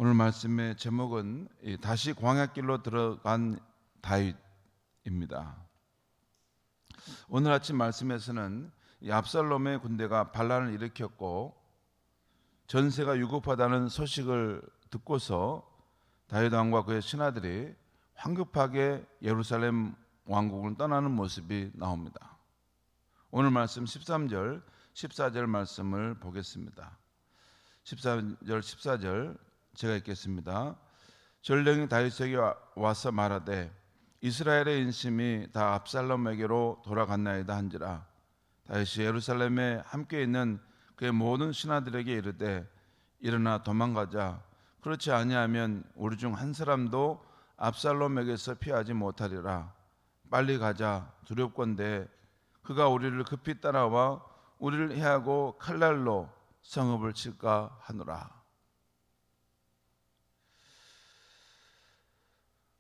오늘 말씀의 제목은 다시 광야길로 들어간 다윗입니다. 오늘 아침 말씀에서는 이 압살롬의 군대가 반란을 일으켰고 전세가 위급하다는 소식을 듣고서 다윗 왕과 그의 신하들이 황급하게 예루살렘 왕국을 떠나는 모습이 나옵니다. 오늘 말씀 13절, 14절 말씀을 보겠습니다. 13절, 14절 제가 읽겠습니다. 전령이 다윗에게 와서 말하되 이스라엘의 인심이 다 압살롬에게로 돌아갔나이다 한지라. 다윗이 예루살렘에 함께 있는 그의 모든 신하들에게 이르되 일어나 도망가자. 그렇지 아니하면 우리 중 한 사람도 압살롬에게서 피하지 못하리라. 빨리 가자. 두렵건대 그가 우리를 급히 따라와 우리를 해하고 칼날로 성읍을 칠까 하노라.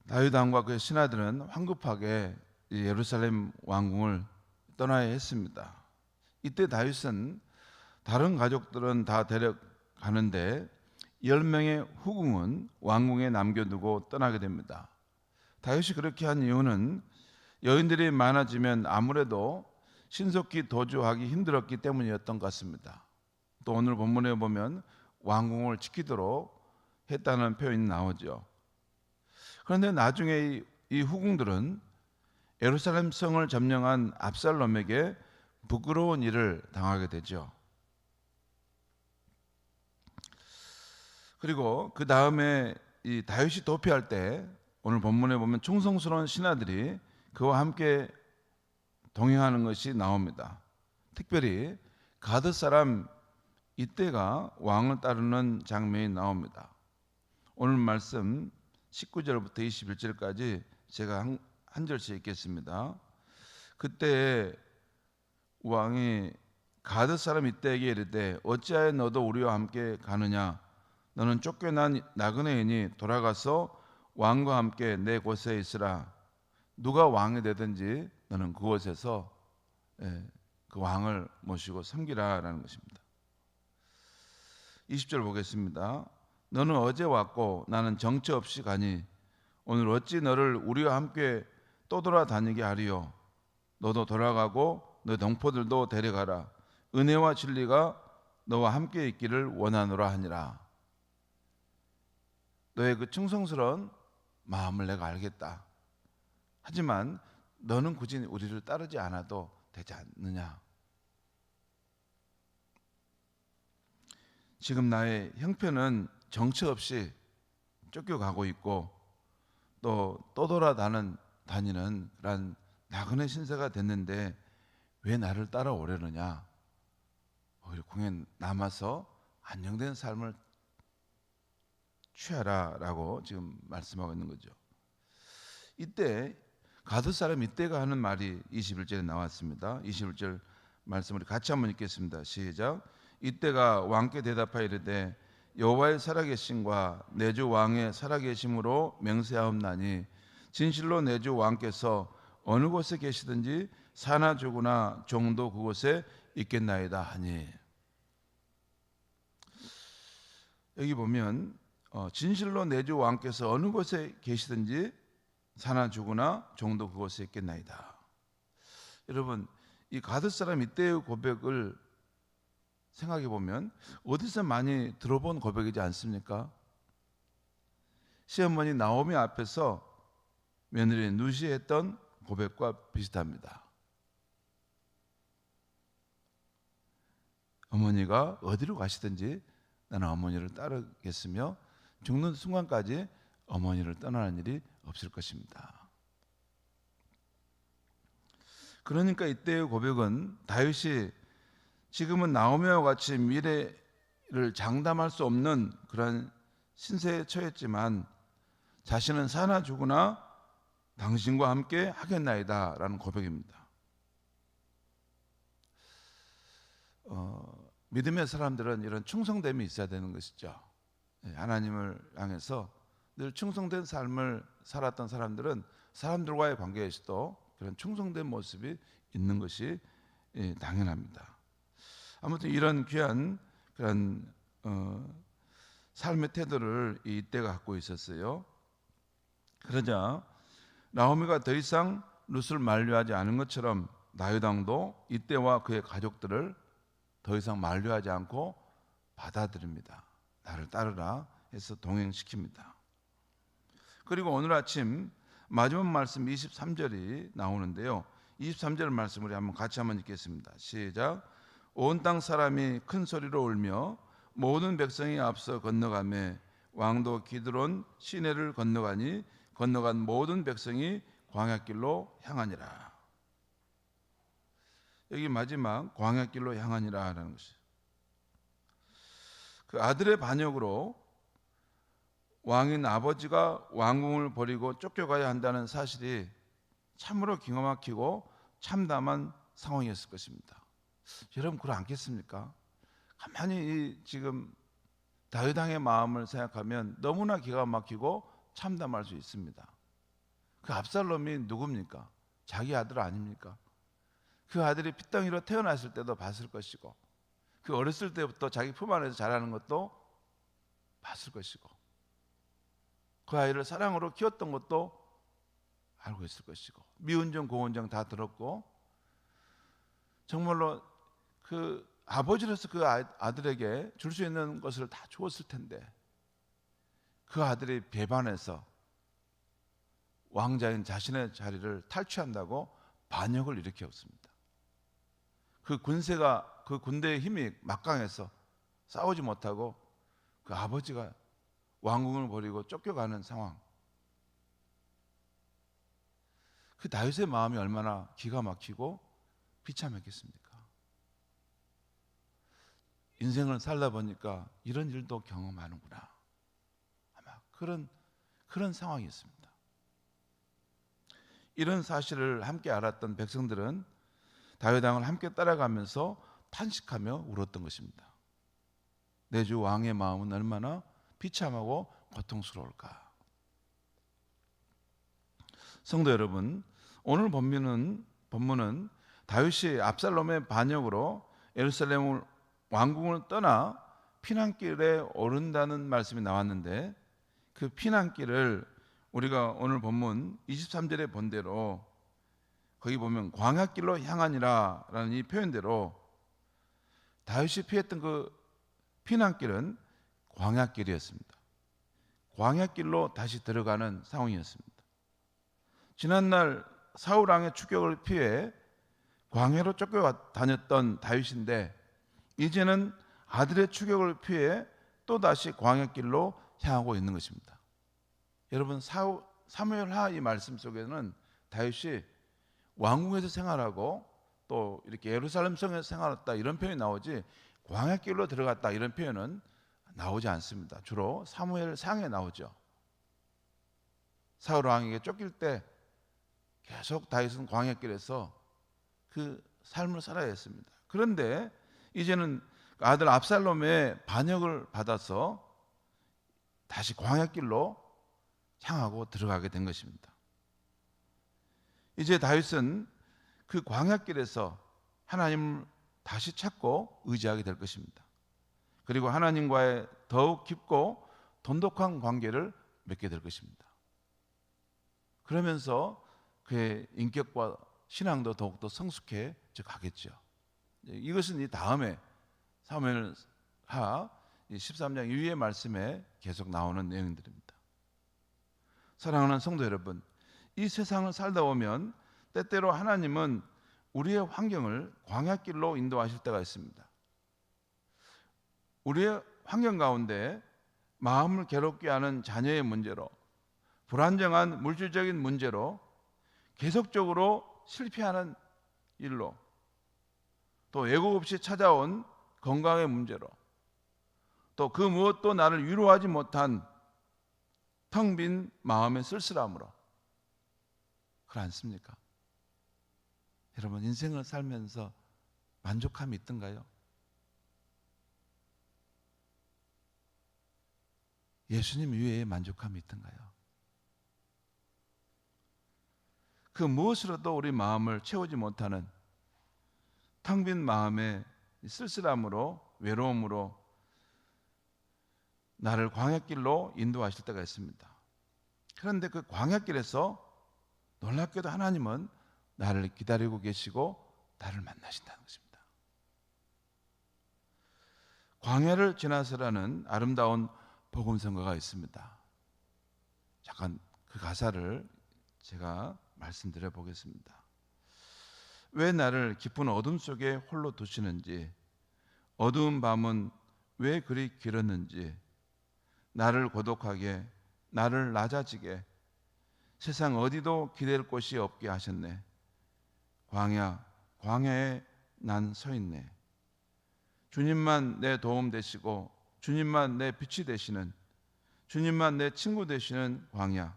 다윗 왕과 그의 신하들은 황급하게 예루살렘 왕궁을 떠나야 했습니다. 이때 다윗은 다른 가족들은 다 데려가는데 10명의 후궁은 왕궁에 남겨두고 떠나게 됩니다. 다윗이 그렇게 한 이유는 여인들이 많아지면 아무래도 신속히 도주하기 힘들었기 때문이었던 것 같습니다. 또 오늘 본문에 보면 왕궁을 지키도록 했다는 표현이 나오죠. 그런데 나중에 이 후궁들은 예루살렘 성을 점령한 압살롬에게 부끄러운 일을 당하게 되죠. 그리고 그 다음에 이 다윗이 도피할 때 오늘 본문에 보면 충성스러운 신하들이 그와 함께 동행하는 것이 나옵니다. 특별히 가드 사람 이때가 왕을 따르는 장면이 나옵니다. 오늘 말씀 19절부터 21절까지 제가 한 절씩 읽겠습니다. 그때 왕이 가드 사람 이때에게 이르되 어찌하여 너도 우리와 함께 가느냐? 너는 쫓겨난 나그네이니 돌아가서 왕과 함께 내 곳에 있으라. 누가 왕이 되든지 너는 그곳에서 그 왕을 모시고 섬기라라는 것입니다. 20절 보겠습니다. 너는 어제 왔고 나는 정처 없이 가니 오늘 어찌 너를 우리와 함께 또 돌아다니게 하리요. 너도 돌아가고 너 동포들도 데려가라. 은혜와 진리가 너와 함께 있기를 원하노라 하니라. 너의 그 충성스러운 마음을 내가 알겠다. 하지만 너는 굳이 우리를 따르지 않아도 되지 않느냐. 지금 나의 형편은 정처 없이 쫓겨가고 있고 또 돌아다니는 그런 나그네 신세가 됐는데 왜 나를 따라오려느냐. 오히려 궁에 남아서 안정된 삶을 취하라라고 지금 말씀하고 있는 거죠. 이때 가드 사람 이때가 하는 말이 21절에 나왔습니다. 21절 말씀 우리 같이 한번 읽겠습니다. 시작. 이때가 왕께 대답하여 이르되 여호와의 살아계심과 내 주 왕의 살아계심으로 맹세하옵나니 진실로 내 주 왕께서 어느 곳에 계시든지 사나 죽으나 종도 그곳에 있겠나이다 하니. 여기 보면 진실로 내 주 왕께서 어느 곳에 계시든지 사나 죽으나 종도 그곳에 있겠나이다. 여러분, 이 가드 사람 이때의 고백을 생각해 보면 어디서 많이 들어본 고백이지 않습니까? 시어머니 나오미 앞에서 며느리 누시 했던 고백과 비슷합니다. 어머니가 어디로 가시든지 나는 어머니를 따르겠으며 죽는 순간까지 어머니를 떠나는 일이 없을 것입니다. 그러니까 이때의 고백은 다윗이 지금은 나오미와 같이 미래를 장담할 수 없는 그런 신세에 처했지만 자신은 사나 죽으나 당신과 함께 하겠나이다 라는 고백입니다. 믿음의 사람들은 이런 충성됨이 있어야 되는 것이죠. 하나님을 향해서 늘 충성된 삶을 살았던 사람들은 사람들과의 관계에서도 그런 충성된 모습이 있는 것이 당연합니다. 아무튼 이런 귀한 그런 삶의 태도를 이때가 갖고 있었어요. 그러자 나오미가 더 이상 룻을 만류하지 않은 것처럼 나요당도 이때와 그의 가족들을 더 이상 만류하지 않고 받아들입니다. 나를 따르라 해서 동행시킵니다. 그리고 오늘 아침 마지막 말씀 23절이 나오는데요. 23절 말씀 우리 같이 한번 읽겠습니다. 시작. 온 땅 사람이 큰 소리로 울며 모든 백성이 앞서 건너가매 왕도 기드론 시내를 건너가니 건너간 모든 백성이 광야길로 향하니라. 여기 마지막 광야길로 향하니라라는 것이 그 아들의 반역으로 왕인 아버지가 왕궁을 버리고 쫓겨가야 한다는 사실이 참으로 기가 막히고 참담한 상황이었을 것입니다. 여러분 그렇지 않겠습니까? 가만히 지금 다윗 왕의 마음을 생각하면 너무나 기가 막히고 참담할 수 있습니다. 그 압살롬이 누굽니까? 자기 아들 아닙니까? 그 아들이 핏덩이로 태어났을 때도 봤을 것이고 그 어렸을 때부터 자기 품 안에서 자라는 것도 봤을 것이고 그 아이를 사랑으로 키웠던 것도 알고 있을 것이고 미운정 고운정 다 들었고 정말로 그 아버지로서 그 아들에게 줄 수 있는 것을 다 주었을 텐데 그 아들이 배반해서 왕자인 자신의 자리를 탈취한다고 반역을 일으켰습니다. 그 군세가 그 군대의 힘이 막강해서 싸우지 못하고 그 아버지가 왕궁을 버리고 쫓겨가는 상황. 그 다윗의 마음이 얼마나 기가 막히고 비참했겠습니까? 인생을 살다 보니까 이런 일도 경험하는구나. 아마 그런 상황이었습니다. 이런 사실을 함께 알았던 백성들은 다윗 왕을 함께 따라가면서 탄식하며 울었던 것입니다. 내 주 왕의 마음은 얼마나 비참하고 고통스러울까. 성도 여러분, 오늘 본문은 다윗이 압살롬의 반역으로 예루살렘 왕궁을 떠나 피난길에 오른다는 말씀이 나왔는데 그 피난길을 우리가 오늘 본문 23절에 본 대로 거기 보면 광야길로 향하니라 라는 이 표현대로 다윗이 피했던 그 피난길은 광야길이었습니다. 광야길로 다시 들어가는 상황이었습니다. 지난날 사울 왕의 추격을 피해 광야로 쫓겨다녔던 다윗인데 이제는 아들의 추격을 피해 또다시 광야길로 향하고 있는 것입니다. 여러분 사무엘하 이 말씀 속에는 다윗이 왕궁에서 생활하고 또 이렇게 예루살렘 성에서 생활했다 이런 표현이 나오지 광야길로 들어갔다 이런 표현은 나오지 않습니다. 주로 사무엘상에 나오죠. 사울 왕에게 쫓길 때 계속 다윗은 광야길에서 그 삶을 살아야 했습니다. 그런데 이제는 아들 압살롬의 반역을 받아서 다시 광야길로 향하고 들어가게 된 것입니다. 이제 다윗은 그 광야길에서 하나님을 다시 찾고 의지하게 될 것입니다. 그리고 하나님과의 더욱 깊고 돈독한 관계를 맺게 될 것입니다. 그러면서 그의 인격과 신앙도 더욱더 성숙해져 가겠죠. 이것은 이 다음에 사무엘하 13장 이후의 말씀에 계속 나오는 내용들입니다. 사랑하는 성도 여러분, 이 세상을 살다 보면 때때로 하나님은 우리의 환경을 광야길로 인도하실 때가 있습니다. 우리의 환경 가운데 마음을 괴롭게 하는 자녀의 문제로, 불안정한 물질적인 문제로, 계속적으로 실패하는 일로, 또 예고 없이 찾아온 건강의 문제로, 또 그 무엇도 나를 위로하지 못한 텅 빈 마음의 쓸쓸함으로 그렇지 않습니까? 여러분 인생을 살면서 만족함이 있던가요? 예수님 이외에 만족함이 있던가요? 그 무엇으로도 우리 마음을 채우지 못하는 텅 빈 마음의 쓸쓸함으로 외로움으로 나를 광야길로 인도하실 때가 있습니다. 그런데 그 광야길에서 놀랍게도 하나님은 나를 기다리고 계시고 나를 만나신다는 것입니다. 광야를 지나서라는 아름다운 복음성가가 있습니다. 잠깐 그 가사를 제가 말씀드려 보겠습니다. 왜 나를 깊은 어둠 속에 홀로 두시는지, 어두운 밤은 왜 그리 길었는지, 나를 고독하게, 나를 낮아지게, 세상 어디도 기댈 곳이 없게 하셨네. 광야에 난 서 있네. 주님만 내 도움 되시고, 주님만 내 빛이 되시는, 주님만 내 친구 되시는 광야.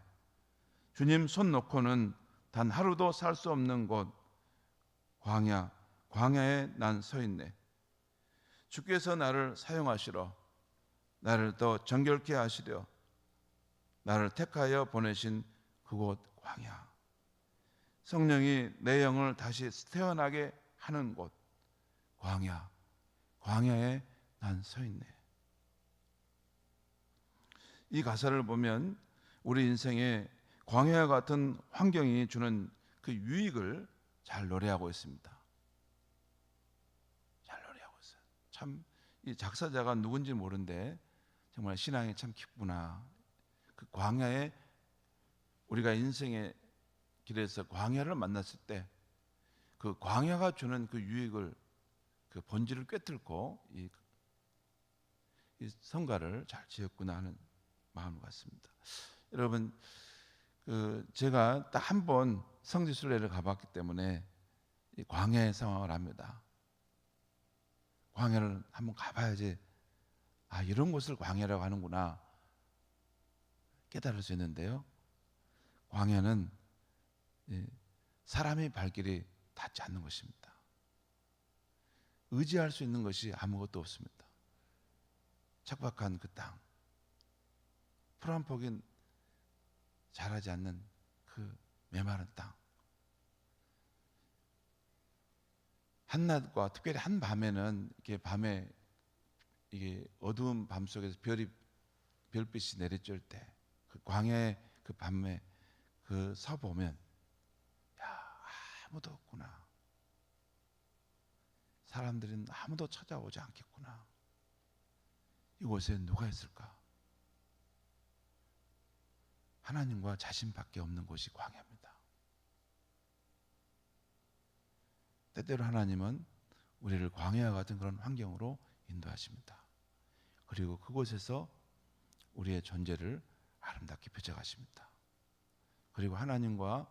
주님 손 놓고는 단 하루도 살 수 없는 곳, 광야에 난 서 있네. 주께서 나를 사용하시러, 나를 더 정결케 하시려 나를 택하여 보내신 그곳 광야. 성령이 내 영을 다시 태어나게 하는 곳, 광야에 난 서 있네. 이 가사를 보면 우리 인생에 광야 같은 환경이 주는 그 유익을 잘 노래하고 있습니다. 잘 노래하고 있어요. 참 이 작사자가 누군지 모르는데 정말 신앙이 참 깊구나. 그 광야에 우리가 인생의 길에서 광야를 만났을 때 그 광야가 주는 그 유익을, 그 본질을 꿰뚫고 이 성가를 잘 지었구나 하는 마음 같습니다. 여러분, 제가 딱 한 번 성지순례를 가봤기 때문에 이 광야의 상황을 압니다. 광야를 한번 가봐야지, 아, 이런 곳을 광야라고 하는구나 깨달을 수 있는데요. 광야는 사람의 발길이 닿지 않는 것입니다. 의지할 수 있는 것이 아무것도 없습니다. 척박한 그 땅, 풀 한 폭이 자라지 않는 그 메마른 땅, 한낮과 특별히 한 밤에는 이렇게 밤에 이게 어두운 밤 속에서 별빛이 내리쬐을 때 그 광야의 그 밤에 그 서 보면, 야, 아무도 없구나. 사람들은 아무도 찾아오지 않겠구나. 이곳에 누가 있을까? 하나님과 자신밖에 없는 곳이 광야입니다. 때때로 하나님은 우리를 광야와 같은 그런 환경으로 인도하십니다. 그리고 그곳에서 우리의 존재를 아름답게 펼쳐가십니다. 그리고 하나님과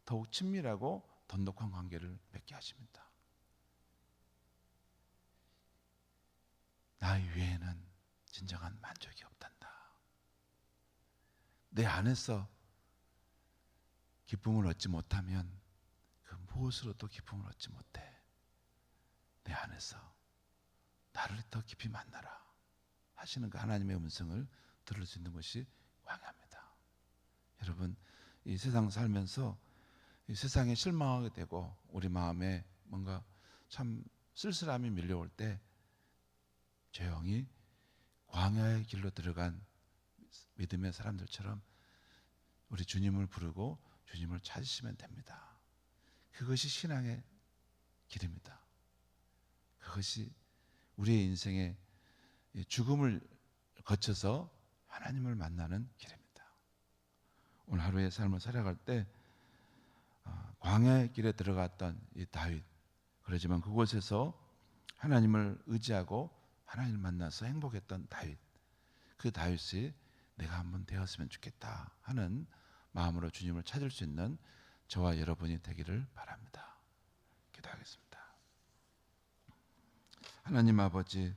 더욱 친밀하고 돈독한 관계를 맺게 하십니다. 나 외에는 진정한 만족이 없단다. 내 안에서 기쁨을 얻지 못하면 그 무엇으로도 기쁨을 얻지 못해. 내 안에서 나를 더 깊이 만나라 하시는 그 하나님의 음성을 들을 수 있는 것이 광야입니다. 여러분, 이 세상 살면서 이 세상에 실망하게 되고 우리 마음에 뭔가 참 쓸쓸함이 밀려올 때 조용히 광야의 길로 들어간 믿음의 사람들처럼 우리 주님을 부르고 주님을 찾으시면 됩니다. 그것이 신앙의 길입니다. 그것이 우리의 인생의 죽음을 거쳐서 하나님을 만나는 길입니다. 오늘 하루의 삶을 살아갈 때 광야의 길에 들어갔던 이 다윗, 그러지만 그곳에서 하나님을 의지하고 하나님을 만나서 행복했던 다윗, 그 다윗이 내가 한번 되었으면 좋겠다 하는 마음으로 주님을 찾을 수 있는 저와 여러분이 되기를 바랍니다. 기도하겠습니다. 하나님 아버지,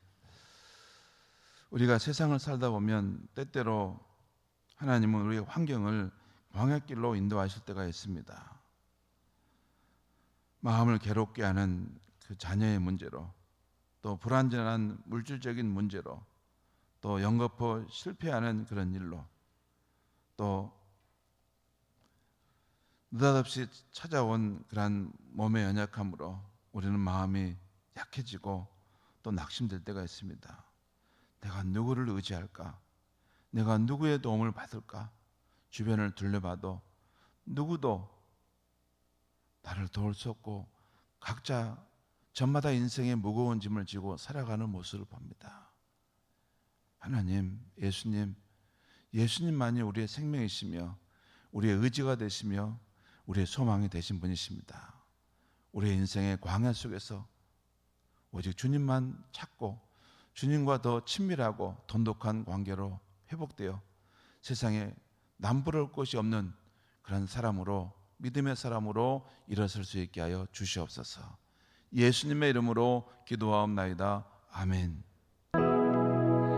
우리가 세상을 살다 보면 때때로 하나님은 우리의 환경을 광야길로 인도하실 때가 있습니다. 마음을 괴롭게 하는 그 자녀의 문제로, 또 불완전한 물질적인 문제로, 또 연거푸 실패하는 그런 일로, 또 느닷없이 찾아온 그러한 몸의 연약함으로 우리는 마음이 약해지고 또 낙심될 때가 있습니다. 내가 누구를 의지할까? 내가 누구의 도움을 받을까? 주변을 둘러봐도 누구도 나를 도울 수 없고 각자 저마다 인생의 무거운 짐을 지고 살아가는 모습을 봅니다. 하나님, 예수님만이 우리의 생명이시며 우리의 의지가 되시며 우리의 소망이 되신 분이십니다. 우리의 인생의 광야 속에서 오직 주님만 찾고 주님과 더 친밀하고 돈독한 관계로 회복되어 세상에 남부러울 것이 없는 그런 사람으로, 믿음의 사람으로 일어설 수 있게 하여 주시옵소서. 예수님의 이름으로 기도하옵나이다. 아멘.